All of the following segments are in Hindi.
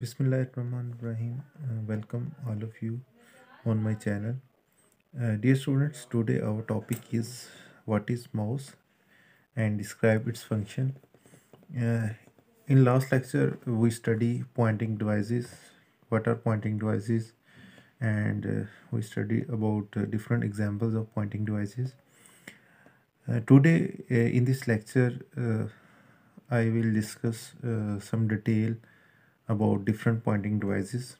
Bismillahirrahmanirrahim. Welcome all of you on my channel. Dear students, today our topic is what is mouse and describe its function. Uh, in last lecture, we study pointing devices, what are pointing devices, and we study about different examples of pointing devices. Today, in this lecture, I will discuss some detail about different pointing devices.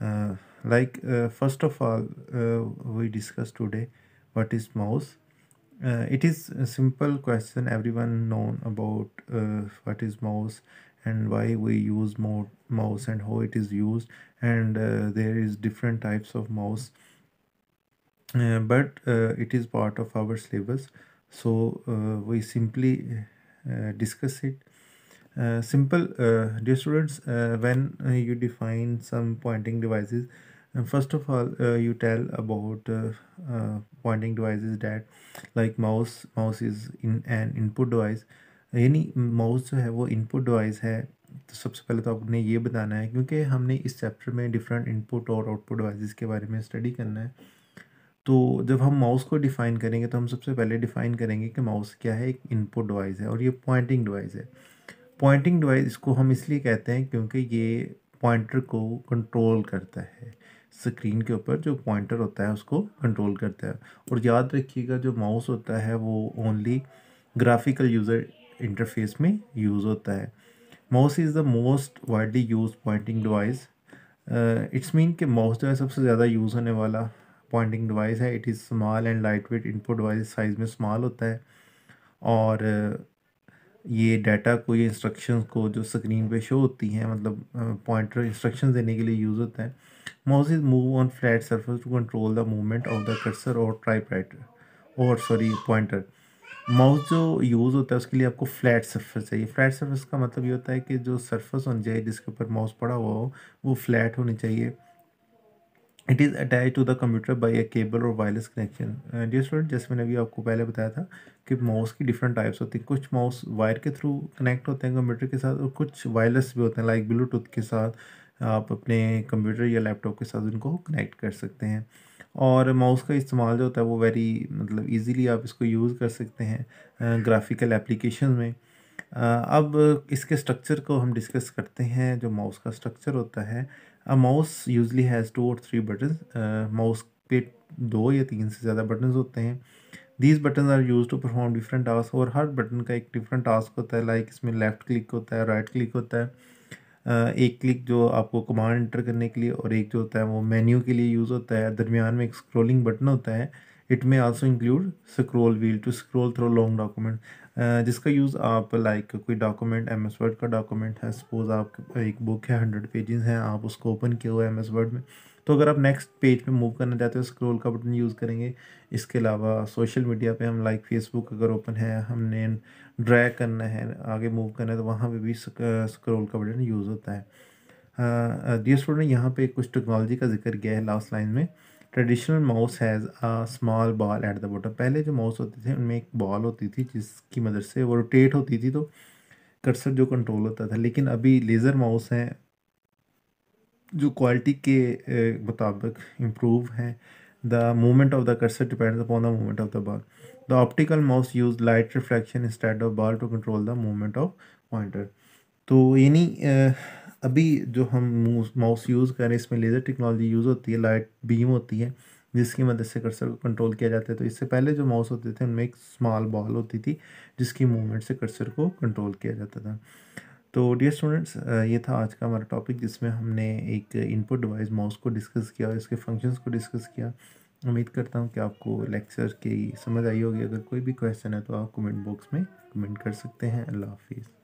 First of all, we discuss today what is mouse. It is a simple question. Everyone know about what is mouse and why we use mouse and how it is used. And there is different types of mouse, but it is part of our syllabus. So we simply discuss it. Dear students, when you define some pointing devices, first of all, you tell about pointing devices that like mouse is in an input device. यानी माउस जो है वो इनपुट डिवाइस है। तो सबसे पहले तो आपने ये बताना है, क्योंकि हमने इस चैप्टर में डिफरेंट इनपुट और आउटपुट डिवाइसेस के बारे में स्टडी करना है। तो जब हम माउस को डिफ़ाइन करेंगे तो हम सबसे पहले डिफ़ाइन करेंगे कि माउस क्या है। एक इनपुट डिवाइस है और ये पॉइंटिंग डिवाइस है। पॉइंटिंग डिवाइस इसको हम इसलिए कहते हैं क्योंकि ये पॉइंटर को कंट्रोल करता है। स्क्रीन के ऊपर जो पॉइंटर होता है उसको कंट्रोल करता है। और याद रखिएगा, जो माउस होता है वो ओनली ग्राफिकल यूज़र इंटरफेस में यूज़ होता है। Mouse is the most widely use pointing device. It's mean कि माउस जो है सबसे ज़्यादा यूज़ होने वाला पॉइंटिंग डिवाइस है। It is small and light weight. Input device size में स्मॉल होता है और ये डाटा को, ये इंस्ट्रक्शंस को जो स्क्रीन पे शो होती हैं, मतलब पॉइंटर इंस्ट्रक्शंस देने के लिए यूज़ होता है। Mouse is move on flat surface to control the movement of the cursor और पॉइंटर। माउस जो यूज़ होता है उसके लिए आपको फ्लैट सरफेस चाहिए। फ्लैट सरफेस का मतलब ये होता है कि जो सरफेस होनी चाहिए जिसके ऊपर माउस पड़ा हुआ हो वो फ्लैट होनी चाहिए। It is attach to the computer by a cable और वायरलेस कनेक्शन। डियर स्टूडेंट, जैसे मैंने अभी आपको पहले बताया था कि माउस की डिफरेंट टाइप्स होती हैं। कुछ माउस वायर के थ्रू कनेक्ट होते हैं कंप्यूटर के साथ और कुछ वायरलेस भी होते हैं, लाइक ब्लूटूथ के साथ आप अपने कंप्यूटर या लैपटॉप के साथ उनको कनेक्ट कर सकते हैं। और माउस का इस्तेमाल जो होता है वो वेरी मतलब ईजीली आप इसको यूज़ कर सकते हैं ग्राफिकल एप्लीकेशन में। अब इसके स्ट्रक्चर को हम डिस्कस करते हैं। जो माउस का स्ट्रक्चर होता है, अ माउस यूजली हैज़ 2 और 3 बटन। माउस पे 2 या 3 से ज़्यादा बटन्स होते हैं। These button are use to perform different task, और हर बटन का एक डिफरेंट टास्क होता है। लाइक इसमें लेफ़्ट क्लिक होता है, राइट क्लिक होता है। एक क्लिक जो आपको कमांड एंटर करने के लिए, और एक जो होता है वो मेन्यू के लिए यूज़ होता है। दरमियान में एक स्क्रोलिंग बटन होता है। It may also include scroll wheel to scroll through long document, जिसका यूज़ आप लाइक कोई डॉक्यूमेंट, एम एस वर्ड का डॉक्यूमेंट है, सपोज आप एक बुक है 100 पेजेस हैं, आप उसको ओपन किया हुआ है एम एस वर्ड में, तो अगर आप नेक्स्ट पेज पे मूव करना चाहते हो स्क्रॉल का बटन यूज़ करेंगे। इसके अलावा सोशल मीडिया पे हम लाइक फेसबुक अगर ओपन है, हमने ड्रैग करना है, आगे मूव करना है, तो वहाँ पे भी स्क्रॉल का बटन यूज़ होता है। डियर स्टूडेंट, यहाँ पे कुछ टेक्नोलॉजी का जिक्र किया है लास्ट लाइन में। Traditional mouse has a small ball at the bottom. पहले जो माउस होते थे उनमें एक बॉल होती थी जिसकी मदद से वो रोटेट होती थी, तो कर्सर जो कंट्रोल होता था। लेकिन अभी लेज़र माउस हैं जो क्वालिटी के मुताबिक इम्प्रूव हैं। The movement of the cursor depends upon the movement of the ball. The optical mouse use light reflection instead of ball to control the movement of pointer. तो यानी अभी जो हम माउस यूज़ करें इसमें लेज़र टेक्नोलॉजी यूज़ होती है, लाइट बीम होती है जिसकी मदद से कर्सर को कंट्रोल किया जाता है। तो इससे पहले जो माउस होते थे उनमें एक स्मॉल बॉल होती थी जिसकी मूवमेंट से कर्सर को कंट्रोल किया जाता था। तो डियर स्टूडेंट्स, ये था आज का हमारा टॉपिक जिसमें हमने एक इनपुट डिवाइस माउस को डिस्कस किया और इसके फंक्शंस को डिस्कस किया। उम्मीद करता हूँ कि आपको लेक्चर की समझ आई होगी। अगर कोई भी क्वेश्चन है तो आप कमेंट बॉक्स में कमेंट कर सकते हैं। अल्लाह हाफिज़।